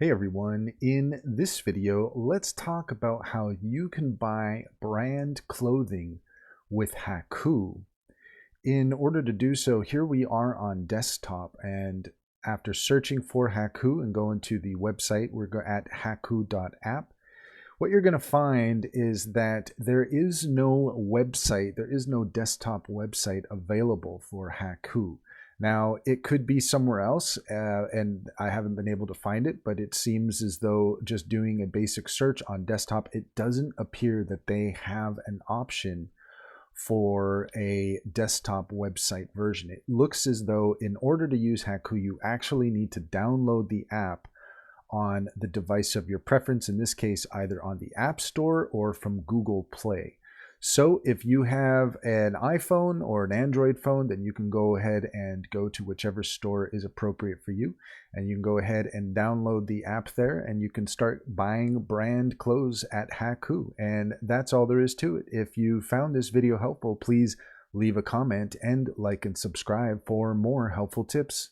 Hey everyone, in this video, let's talk about how you can buy brand clothing with Hacoo. In order to do so, here we are on desktop, and after searching for Hacoo and going to the website, we're at hacoo.app. What you're going to find is that there is no website, there is no desktop website available for Hacoo. Now, it could be somewhere else, and I haven't been able to find it, but it seems as though just doing a basic search on desktop, it doesn't appear that they have an option for a desktop website version. It looks as though in order to use Hacoo, you actually need to download the app on the device of your preference, in this case, either on the App Store or from Google Play. So if you have an iPhone or an Android phone, then you can go ahead and go to whichever store is appropriate for you. And you can go ahead and download the app there and you can start buying brand clothes at Hacoo. And that's all there is to it. If you found this video helpful, please leave a comment and like and subscribe for more helpful tips.